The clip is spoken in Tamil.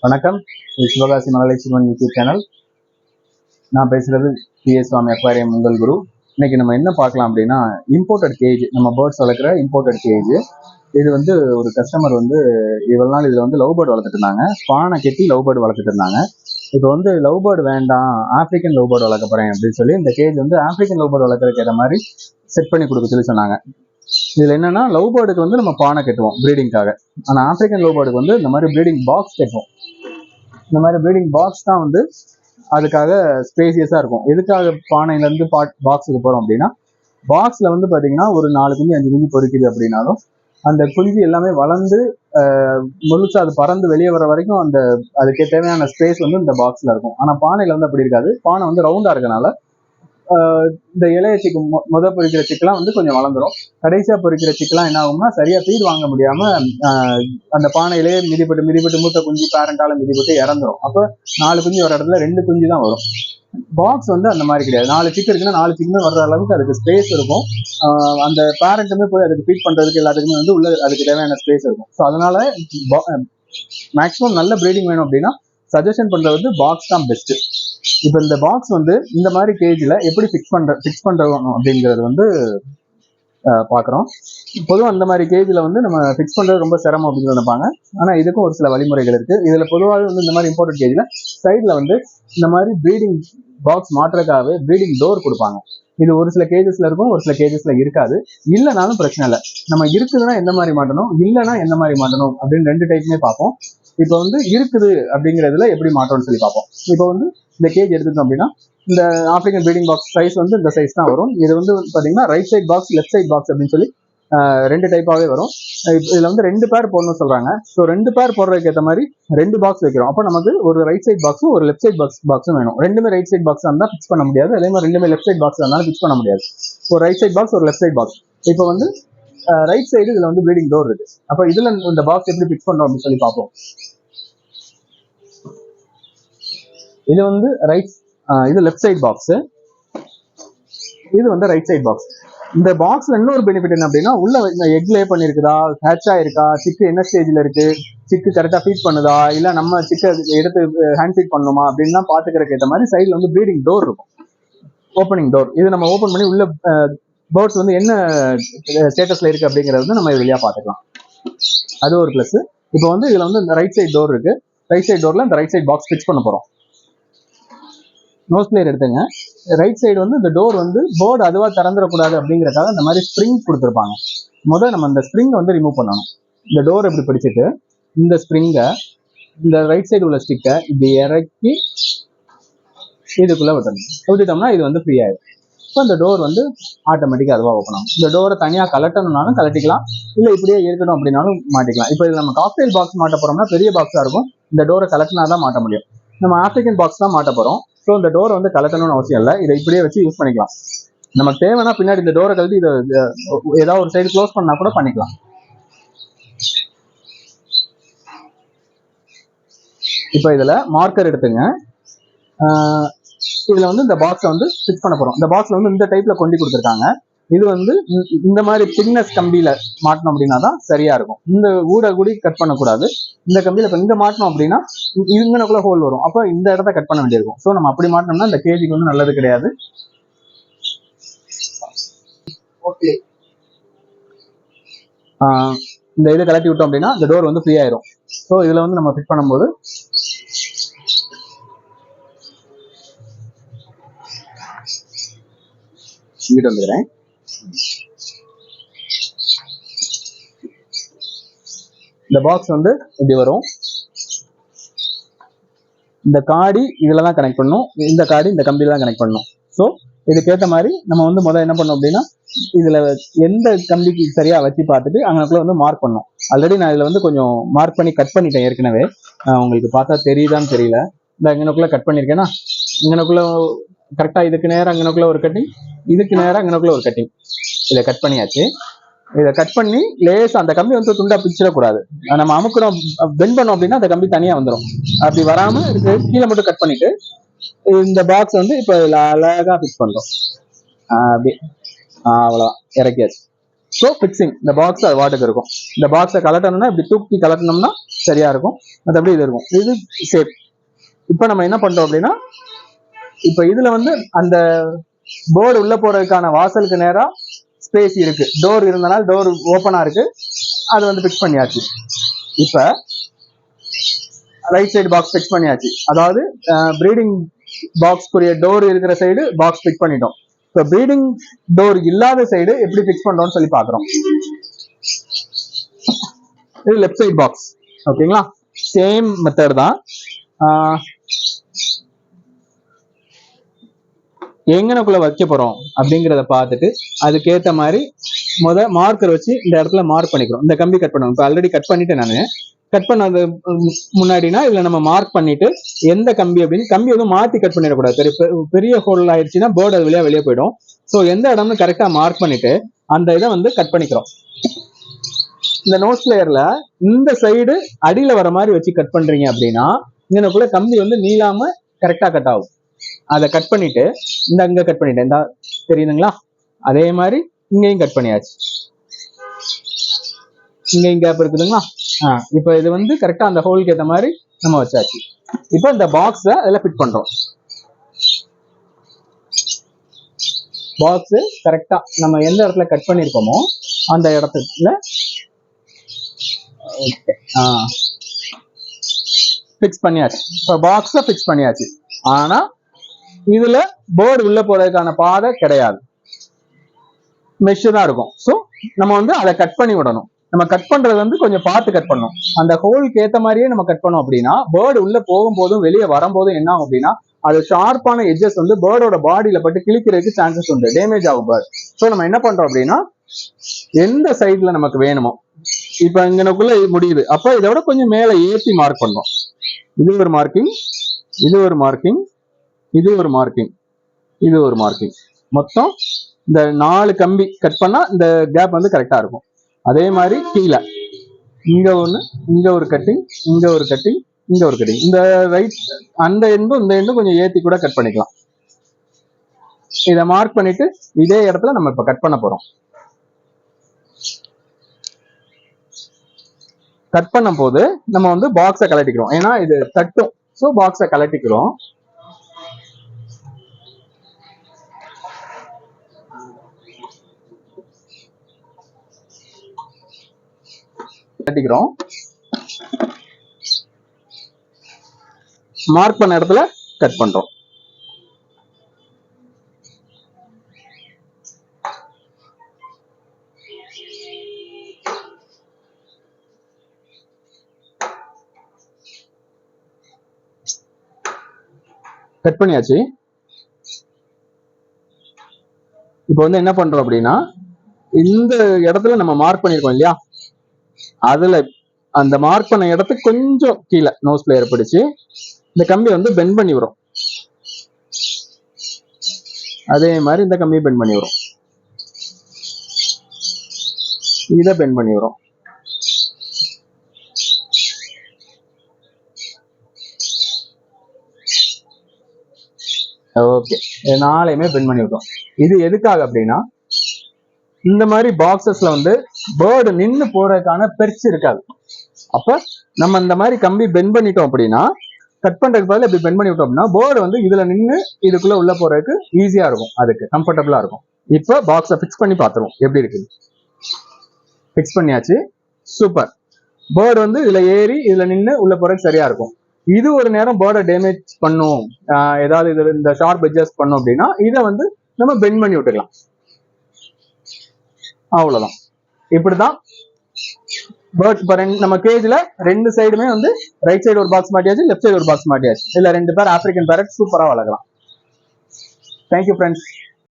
வணக்கம். இது சிவகாசி மழலை சிறுவன் யூடியூப் சேனல். நான் பேசுறது PS சுவாமி அக்வாரியம் உங்கள் குரு. இன்னைக்கு நம்ம என்ன பார்க்கலாம் அப்படின்னா, இம்போர்ட்டட் கேஜ், நம்ம பேர்ட்ஸ் வளர்க்குற இம்போர்ட்டட் கேஜ். இது வந்து ஒரு கஸ்டமர் வந்து இவ்வளவு நாள் இதுல வந்து லவ் பேர்டு வளர்த்துட்டு இருந்தாங்க. பானை கட்டி லவ் பேர்டு வளர்த்துட்டு இருந்தாங்க. இப்போ வந்து லவ் பேர்டு வேண்டாம், ஆப்பிரிக்கன் லவ் பேர்டு வளர்க்க போறேன் அப்படின்னு சொல்லி இந்த கேஜ் வந்து ஆப்பிரிக்கன் லவ் பேர்டு வளர்க்கறதுக்கு ஏற்ற மாதிரி செட் பண்ணி கொடுக்க சொல்லி சொன்னாங்க. இதுல என்னன்னா, லவ் பேர்டுக்கு வந்து நம்ம பானை கட்டுவோம் ப்ரீடிங்காக. ஆனா ஆப்பிரிக்கன் லவ் பேர்டுக்கு வந்து இந்த மாதிரி ப்ரீடிங் பாக்ஸ் கட்டுவோம். இந்த மாதிரி ப்ரீடிங் பாக்ஸ் தான் வந்து அதுக்காக ஸ்பேசியஸா இருக்கும். எதுக்காக பானையில இருந்து பாக்ஸுக்கு போறோம் அப்படின்னா, பாக்ஸ்ல வந்து பாத்தீங்கன்னா ஒரு 4 குஞ்சு 5 குஞ்சு பொறிக்குது அப்படின்னாலும் அந்த குஞ்சு எல்லாமே வளர்ந்து முழுசா அது பறந்து வெளியே வர வரைக்கும் அந்த அதுக்கு தேவையான ஸ்பேஸ் வந்து இந்த பாக்ஸ்ல இருக்கும். ஆனா பானையில வந்து அப்படி இருக்காது. பானை வந்து ரவுண்டா இருக்கனால இந்த இலைய சிக்கு முத பொறிக்கிற சிக்கெல்லாம் வந்து கொஞ்சம் வளர்ந்துரும். கடைசியா பொறிக்கிற சிக்கெல்லாம் என்ன ஆகும்னா, சரியா ஃபீட் வாங்க முடியாம அந்த பானையிலேயே மிதிப்பட்டு மூத்த குஞ்சு பேரண்டால மிதிப்பட்டு இறந்துரும். அப்ப 4 குஞ்சு வர இடத்துல 2 குஞ்சு தான் வரும். பாக்ஸ் வந்து அந்த மாதிரி கிடையாது. 4 சிக்கு இருக்குன்னா 4 சிக்குமே வர்ற அளவுக்கு அதுக்கு ஸ்பேஸ் இருக்கும். அந்த பேரண்ட்டுமே போய் அதுக்கு ஃபீட் பண்றதுக்கு எல்லாத்துக்குமே வந்து உள்ள அதுக்கு தேவையான ஸ்பேஸ் இருக்கும். ஸோ அதனால மேக்ஸிமம் நல்ல ப்ரீடிங் வேணும் அப்படின்னா சஜஷன் பண்றது வந்து பாக்ஸ் தான் பெஸ்ட். இப்போ இந்த பாக்ஸ் வந்து இந்த மாதிரி கேஜ்ல எப்படி ஃபிக்ஸ் பண்றோம் அப்படிங்கிறது வந்து பாக்குறோம். பொதுவாக அந்த மாதிரி கேஜ்ல வந்து நம்ம ஃபிக்ஸ் பண்றது ரொம்ப சிரமம் அப்படின்னு நினைப்பாங்க. ஆனா இதுக்கும் ஒரு சில வழிமுறைகள் இருக்கு. இதுல பொதுவாக வந்து இந்த மாதிரி இம்போர்ட்டட் கேஜ்ல சைட்ல வந்து இந்த மாதிரி ப்ரீடிங் பாக்ஸ் மாற்றுறதுக்காகவே ப்ரீடிங் டோர் கொடுப்பாங்க. இது ஒரு சில கேஜஸ்ல இருக்கும், ஒரு சில கேஜஸ்ல இருக்காது. இல்லைனாலும் பிரச்சனை இல்லை. நம்ம இருக்குதுன்னா எந்த மாதிரி மாட்டணும், இல்லைன்னா எந்த மாதிரி மாட்டணும் அப்படின்னு 2 டைப்புமே பார்ப்போம். இப்போ வந்து இருக்குது அப்படிங்கிறதுல எப்படி மாற்றோம்னு சொல்லி பார்ப்போம். இப்போ வந்து இந்த கேஜ் எடுத்துட்டோம் அப்படின்னா, இந்த ஆப்பிரிக்கன் ப்ரீடிங் பாக்ஸ் சைஸ் வந்து இந்த சைஸ் தான் வரும். இது வந்து பாத்தீங்கன்னா right side box, left side box அப்படின்னு சொல்லி 2 டைப்பாவே வரும். இதுல வந்து 2 பேர் போடணும்னு சொல்றாங்க. ஸோ 2 பேர் போடுறதுக்கு ஏற்ற மாதிரி 2 பாக்ஸ் வைக்கிறோம். அப்போ நமக்கு ஒரு ரைட் சைட் பாக்ஸும் ஒரு லெஃப்ட் சைட் பாக்ஸும் வேணும். ரெண்டுமே ரைட் சைட் பாக்ஸ் இருந்தால் ஃபிக்ஸ் பண்ண முடியாது. அதே மாதிரி ரெண்டுமே லெஃப்ட் சைட் பாக்ஸ் இருந்தாலும் ஃபிக்ஸ் பண்ண முடியாது. ஒரு ரைட் சைட் பாக்ஸ், ஒரு லெஃப்ட் சைட் பாக்ஸ். இப்போ வந்து ரைட் சைடு இதுல வந்து ப்ரீடிங் டோர் இருக்கு. அப்போ இதுல இந்த பாக்ஸ் எப்படி ஃபிக்ஸ் பண்றோம் அப்படின்னு சொல்லி பார்ப்போம். இது வந்து இது லெஃப்ட் சைட் பாக்ஸ், இது வந்து ரைட் சைட் பாக்ஸ். இந்த பாக்ஸ்ல இன்னொரு பெனிஃபிட் என்ன அப்படின்னா, உள்ள எக் லே பண்ணிருக்குதா, ஹேட்ச் ஆயிருக்கா, சிக்கு என்ன ஸ்டேஜ்ல இருக்கு, சிக்கு கரெக்டா ஃபீட் பண்ணுதா, இல்ல நம்ம சிக்கை எடுத்து ஹேண்ட் ஃபீட் பண்ணணுமா அப்படின்னு பாத்துக்கிறதுக்கு ஏற்ற மாதிரி சைட்ல வந்து ப்ரீடிங் டோர் இருக்கும், ஓப்பனிங் டோர். இது நம்ம ஓப்பன் பண்ணி உள்ள பேர்ட்ஸ் வந்து என்ன ஸ்டேட்டஸ்ல இருக்கு அப்படிங்கறது வந்து நம்ம வெளியா பாத்துக்கலாம். அது ஒரு பிளஸ். இப்போ வந்து இதுல வந்து இந்த ரைட் சைட் டோர் இருக்கு. ரைட் சைட் டோர்ல இந்த ரைட் சைட் பாக்ஸ் ஃபிக்ஸ் பண்ண போறோம். நோஸ் பிளேயர் எடுத்துங்க. ரைட் சைடு வந்து இந்த டோர் வந்து போர்டு அதுவா திறந்துடக்கூடாது அப்படிங்கறதுக்காக இந்த மாதிரி ஸ்ப்ரிங் கொடுத்துருப்பாங்க. முதல்ல நம்ம இந்த ஸ்ப்ரிங்கை வந்து ரிமூவ் பண்ணணும். இந்த டோர் இப்படி பிடிச்சிட்டு இந்த ஸ்ப்ரிங்கை இந்த ரைட் சைடு உள்ள ஸ்டிக்கை இப்படி இறக்கி இதுக்குள்ள விட்டுட்டோம்னா இது வந்து ஃப்ரீ ஆயிடும். இப்போ இந்த டோர் வந்து ஆட்டோமேட்டிக்காக அதுவாக ஓப்பன் ஆகும். இந்த டோரை தனியாக கலட்டணும்னாலும் கலட்டிக்கலாம், இல்லை இப்படியே இருக்கணும் அப்படின்னாலும் மாட்டிக்கலாம். இப்போ இது நம்ம காக்டெயில் பாக்ஸ் மாட்ட போறோம்னா பெரிய பாக்ஸா இருக்கும். இந்த டோரை கலட்டினா தான் மாட்ட முடியும். நம்ம ஆப்பிரிக்கன் பாக்ஸ் தான் மாட்ட போறோம். ஸோ இந்த டோரை வந்து கலட்டணும்னு அவசியம் இல்லை. இதை இப்படியே வச்சு யூஸ் பண்ணிக்கலாம். நமக்கு தேவைன்னா பின்னாடி இந்த டோரை கழட்டி இதை ஏதாவது ஒரு சைடு க்ளோஸ் பண்ணா கூட பண்ணிக்கலாம். இப்போ இதுல மார்க்கர் எடுத்துங்க. இதுல வந்து இந்த பாக்ஸை வந்து ஃபிக்ஸ் பண்ண போறோம். இந்த பாக்ஸ்ல வந்து இந்த டைப்ல கொண்டு கொடுத்துருக்காங்க. இது வந்து இந்த மாதிரி திக்னஸ் கம்பியில மாட்டணும் அப்படின்னா தான் சரியா இருக்கும். இந்த ஊட கூடி கட் பண்ணக்கூடாது. இந்த கம்பியில இப்ப இங்க மாட்டணும் அப்படின்னா இங்கனக்குள்ள ஹோல் வரும். அப்ப இந்த இடத்த கட் பண்ண வேண்டியிருக்கும். ஸோ நம்ம அப்படி மாட்டோம்னா இந்த கேஜிக்கு வந்து நல்லது கிடையாது. ஓகே, இந்த இதை கலட்டி விட்டோம் அப்படின்னா இந்த டோர் வந்து ஃப்ரீ ஆயிரும். ஸோ இதுல வந்து நம்ம ஃபிட் பண்ணும்போது இங்கிட்ட வந்துக்கிறேன். இந்த பாக்ஸ் வந்து இப்படி வரும். இந்த காடி இதுல தான் கனெக்ட் பண்ணணும், இந்த காடி இந்த கம்பியில தான் கனெக்ட் பண்ணணும். ஸோ இதுக்கேற்ற மாதிரி நம்ம வந்து முதல்ல என்ன பண்ணோம் அப்படின்னா, இதுல எந்த கம்பிக்கு சரியா வச்சு பார்த்துட்டு அங்கக்குள்ள வந்து மார்க் பண்ணோம். ஆல்ரெடி நான் இதுல வந்து கொஞ்சம் மார்க் பண்ணி கட் பண்ணிட்டேன் ஏற்கனவே. உங்களுக்கு பார்த்தா தெரியுதான்னு தெரியல. இந்த அங்கனக்குள்ள கட் பண்ணிருக்கேன்னா, இங்கனக்குள்ள கரெக்டா இதுக்கு நேரம் அங்கனக்குள்ள ஒரு கட்டிங், இதுக்கு நேரம் அங்கனக்குள்ள ஒரு கட்டிங். இதை கட் பண்ணியாச்சு. இதை கட் பண்ணி லேஸ் அந்த கம்பி வந்து துண்டா பிச்சிடக்கூடாது. நம்ம அமுக்கணும் பெண்ட் பண்ணோம் அப்படின்னா அந்த கம்பி தனியா வந்துடும். அப்படி வராம கீழே மட்டும் கட் பண்ணிட்டு இந்த பாக்ஸ் வந்து இப்ப அழகா ஃபிக்ஸ் பண்றோம். அப்படி அவ்வளவுதான், இறக்கியாச்சு. ஸோ ஃபிக்ஸிங் இந்த பாக்ஸ் அது வாட்டுக்கு இருக்கும். இந்த பாக்ஸை கலட்டணும்னா இப்படி தூக்கி கலட்டணும்னா சரியா இருக்கும். மற்றபடி இது இருக்கும். இது சேஃப். இப்போ நம்ம என்ன பண்றோம் அப்படின்னா, இப்போ இதுல வந்து அந்த போர்டு உள்ள போறதுக்கான வாசலுக்கு நேரா ஸ்பேஸ் இருக்கு. டோர் இருந்தனால டோர் ஓப்பனா இருக்கு. அது வந்து ஃபிக்ஸ் பண்ணியாச்சு. இப்ப ரைட் சைடு பாக்ஸ் ஃபிக்ஸ் பண்ணியாச்சு. அதாவது ப்ரீடிங் பாக்ஸ்க்குரிய டோர் இருக்கிற சைடு பாக்ஸ் ஃபிக்ஸ் பண்ணிட்டோம். இப்போ ப்ரீடிங் டோர் இல்லாத சைடு எப்படி ஃபிக்ஸ் பண்றோம்னு சொல்லி பாக்குறோம். இது லெஃப்ட் சைடு பாக்ஸ். ஓகேங்களா? சேம் மெத்தட் தான். எங்கனக்குள்ள வைக்க போறோம் அப்படிங்கிறத பார்த்துட்டு அதுக்கேற்ற மாதிரி மார்க்கர் வச்சு இந்த இடத்துல மார்க் பண்ணிக்கிறோம். இந்த கம்பி கட் பண்ணணும். இப்போ ஆல்ரெடி கட் பண்ணிட்டேன் நான். கட் பண்ணது முன்னாடினா இதுல நம்ம மார்க் பண்ணிட்டு எந்த கம்பி அப்படின்னு கம்பி வந்து மாத்தி கட் பண்ணிடக்கூடாது. பெரிய ஹோல் ஆயிடுச்சுன்னா பேர்டு அது வழியா வெளியே போயிடும். ஸோ எந்த இடம்னு கரெக்டா மார்க் பண்ணிட்டு அந்த இதை வந்து கட் பண்ணிக்கிறோம். இந்த நோஸ் பிளேயர்ல இந்த சைடு அடியில வர மாதிரி வச்சு கட் பண்றீங்க அப்படின்னா இங்கனக்குள்ள கம்பி வந்து நீளாம கரெக்டா கட் ஆகும். அதை கட் பண்ணிட்டு இந்த அங்க கட் பண்ணிட்டேன். இந்த தெரியுதுங்களா? அதே மாதிரி இங்கேயும் கட் பண்ணியாச்சு. இங்கேயும் கேப் இருக்குதுங்களா? இப்போ இது வந்து கரெக்டா அந்த ஹோலுக்கு ஏற்ற மாதிரி நம்ம வச்சாச்சு. இப்போ இந்த பாக்ஸ அதில் ஃபிட் பண்றோம். பாக்ஸ் கரெக்டா நம்ம எந்த இடத்துல கட் பண்ணிருக்கோமோ அந்த இடத்துல ஃபிக்ஸ் பண்ணியாச்சு. இப்போ பாக்ஸ ஃபிக்ஸ் பண்ணியாச்சு. ஆனா இதுல போர்டு உள்ள போறதுக்கான பாதை கிடையாது. மெஷ் தான் இருக்கும். ஸோ நம்ம வந்து அதை கட் பண்ணி விடணும். நம்ம கட் பண்றது வந்து கொஞ்சம் பார்த்து கட் பண்ணணும். அந்த ஹோலுக்கு ஏற்ற மாதிரியே நம்ம கட் பண்ணோம் அப்படின்னா பேர்டு உள்ள போகும்போதும் வெளியே வரும்போதும் என்ன ஆகும் அப்படின்னா அது ஷார்ப்பான எட்ஜஸ் வந்து பேர்டோட பாடியில பட்டு கிழிக்கிறதுக்கு சான்சஸ் உண்டு. டேமேஜ் ஆகும் பேர்டு. ஸோ நம்ம என்ன பண்றோம் அப்படின்னா எந்த சைட்ல நமக்கு வேணுமோ இப்ப இங்கனக்குள்ள முடியுது. அப்ப இதோட கொஞ்சம் மேல ஏற்றி மார்க் பண்ணோம். இது ஒரு மார்க்கிங், இது ஒரு மார்க்கிங், இது ஒரு மார்க்கிங், இது ஒரு மார்க்கிங். மொத்தம் இந்த 4 கம்பி கட் பண்ணா இந்த கேப் வந்து கரெக்டா இருக்கும். அதே மாதிரி கீழே இங்க ஒண்ணு, இங்க ஒரு கட்டிங், இங்க ஒரு கட்டிங், இங்க ஒரு கட்டிங். இந்த ரைட் அந்த எண்டும் இந்த எண்டும் கொஞ்சம் ஏத்தி கூட கட் பண்ணிக்கலாம். இதை மார்க் பண்ணிட்டு இதே இடத்துல நம்ம இப்ப கட் பண்ண போறோம். கட் பண்ணும் போது நம்ம வந்து பாக்ஸை கலட்டிக்கிறோம். ஏன்னா இது தட்டும். ஸோ பாக்ஸை கலட்டிக்கிறோம். கட்டிக்கிறோம். மார்க் பண்ண இடத்துல கட் பண்றோம். கட் பண்ணியாச்சு. இப்போ வந்து என்ன பண்றோம் அப்படின்னா இந்த இடத்துல நம்ம மார்க் பண்ணிருக்கோம் இல்லையா, அதுல அந்த மார்க் பண்ண இடத்துக்கு கொஞ்சம் கீழே நோஸ் பிளேயர் பிடிச்சு இந்த கம்பி வந்து பெண்ட் பண்ணி வரும். அதே மாதிரி இந்த கம்பியை பெண்ட் பண்ணி வரும். இதை பெண்ட் பண்ணி வரும். ஓகே, நாளையுமே பெண்ட் பண்ணி விட்டோம். இது எதுக்காக அப்படின்னா இந்த மாதிரி பாக்ஸஸ்ல வந்து பேர்டு நின்று போறதுக்கான பெர்ச் இருக்காது. அப்ப நம்ம இந்த மாதிரி கம்பி பெண்ட் பண்ணிட்டோம் அப்படின்னா கட் பண்றதுக்கு பதில் இப்படி பெண்ட் பண்ணி விட்டோம் அப்படின்னா பேர்டு வந்து இதுல நின்று இதுக்குள்ள உள்ள போறதுக்கு ஈஸியா இருக்கும், அதுக்கு கம்ஃபர்டபுளா இருக்கும். இப்ப பாக்ஸை ஃபிக்ஸ் பண்ணி பார்த்துருவோம் எப்படி இருக்குது. ஃபிக்ஸ் பண்ணியாச்சு. சூப்பர். பேர்டு வந்து இதுல ஏறி இதுல நின்று உள்ள போறதுக்கு சரியா இருக்கும். இது ஒரு நேரம் பேர்டை டேமேஜ் பண்ணும், ஏதாவது இது இந்த ஷார்ப் எட்ஜஸ் பண்ணும் அப்படின்னா இதை வந்து நம்ம பெண்ட் பண்ணி விட்டுக்கலாம். அவ்வளவுதான். இப்படிதான் பேர்ட் இப்ப நம்ம கேஜ்ல 2 சைடுமே வந்து ரைட் சைடு ஒரு பாக்ஸ் மாட்டியாச்சு, லெஃப்ட் சைடு ஒரு பாக்ஸ் மாட்டியாச்சு. இல்ல 2 பேர் ஆப்பிரிக்கன் பேரட் சூப்பரா வளர்க்கலாம். Thank you friends.